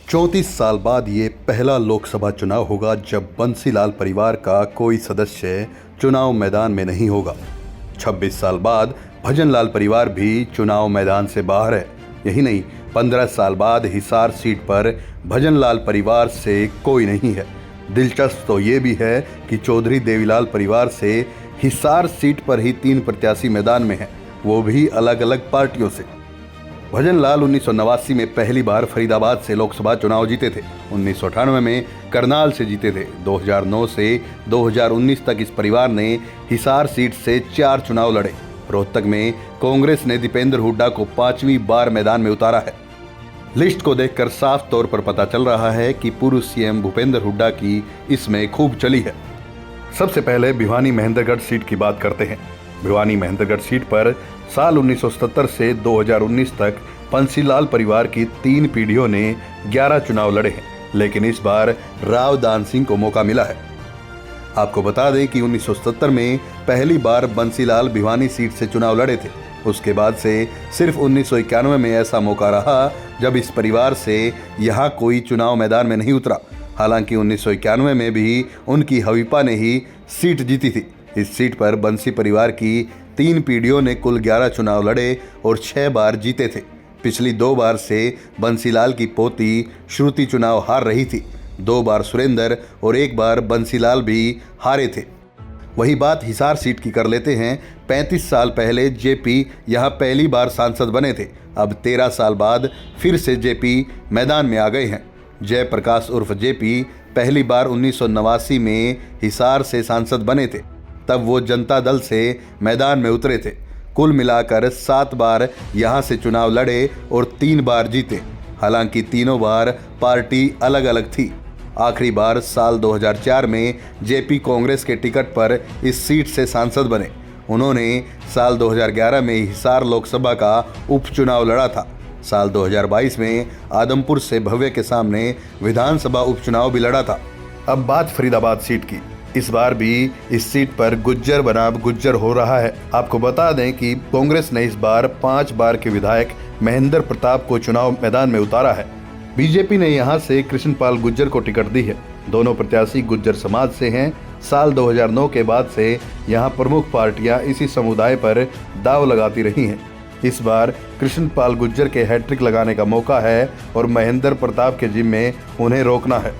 34 साल बाद ये पहला लोकसभा चुनाव होगा जब बंसीलाल परिवार का कोई सदस्य चुनाव मैदान में नहीं होगा। 26 साल बाद भजनलाल परिवार भी चुनाव मैदान से बाहर है। यही नहीं, 15 साल बाद हिसार सीट पर भजनलाल परिवार से कोई नहीं है। दिलचस्प तो ये भी है कि चौधरी देवीलाल परिवार से हिसार सीट पर ही 3 प्रत्याशी मैदान में हैं, वो भी अलग अलग पार्टियों से। भजनलाल 1989 में पहली बार फरीदाबाद से लोकसभा चुनाव जीते थे। 1998 में करनाल से जीते थे। 2009 से 2019 तक इस परिवार ने हिसार सीट से 4 चुनाव लड़े। रोहतक में कांग्रेस ने दीपेंद्र हुड्डा को 5वीं बार मैदान में उतारा है। लिस्ट को देखकर साफ तौर पर पता चल रहा है कि पूर्व सीएम भूपेंद्र हुड्डा की इसमें खूब चली है। सबसे पहले भिवानी महेंद्रगढ़ सीट की बात करते हैं। भिवानी महेंद्रगढ़ सीट पर साल 1970 से 2019 तक बंसीलाल परिवार की 3 पीढ़ियों ने 11 चुनाव लड़े हैं, लेकिन इस बार राव दान सिंह को मौका मिला है। आपको बता दें कि 1970 में पहली बार बंसीलाल भिवानी सीट से चुनाव लड़े थे। उसके बाद से सिर्फ 1991 में ऐसा मौका रहा जब इस परिवार से यहाँ कोई चुनाव मैदान में नहीं उतरा। हालांकि 1991 में भी उनकी हवीपा ने ही सीट जीती थी। इस सीट पर बंसी परिवार की 3 पीढ़ियों ने कुल 11 चुनाव लड़े और 6 बार जीते थे। पिछली 2 बार से बंसीलाल की पोती श्रुति चुनाव हार रही थी। 2 बार सुरेंद्र और 1 बार बंसीलाल भी हारे थे। वही बात हिसार सीट की कर लेते हैं। 35 साल पहले जेपी यहाँ पहली बार सांसद बने थे। अब 13 साल बाद फिर से जेपी मैदान में आ गए हैं। जयप्रकाश उर्फ जेपी पहली बार 1989 में हिसार से सांसद बने थे। तब वो जनता दल से मैदान में उतरे थे। कुल मिलाकर 7 बार यहाँ से चुनाव लड़े और 3 बार जीते। हालांकि तीनों बार पार्टी अलग अलग थी। आखिरी बार साल 2004 में जेपी कांग्रेस के टिकट पर इस सीट से सांसद बने। उन्होंने साल 2011 में हिसार लोकसभा का उपचुनाव लड़ा था। साल 2022 में आदमपुर से भव्य के सामने विधानसभा उपचुनाव भी लड़ा था। अब बात फरीदाबाद सीट की। इस बार भी इस सीट पर गुज्जर बनाम गुज्जर हो रहा है। आपको बता दें कि कांग्रेस ने इस बार 5 बार के विधायक महेंद्र प्रताप को चुनाव मैदान में उतारा है। बीजेपी ने यहां से कृष्णपाल गुज्जर को टिकट दी है। दोनों प्रत्याशी गुज्जर समाज से हैं। साल 2009 के बाद से यहां प्रमुख पार्टियां इसी समुदाय पर दांव लगाती रही हैं। इस बार कृष्णपाल गुज्जर के हैट्रिक लगाने का मौका है और महेंद्र प्रताप के जिम्मे उन्हें रोकना है।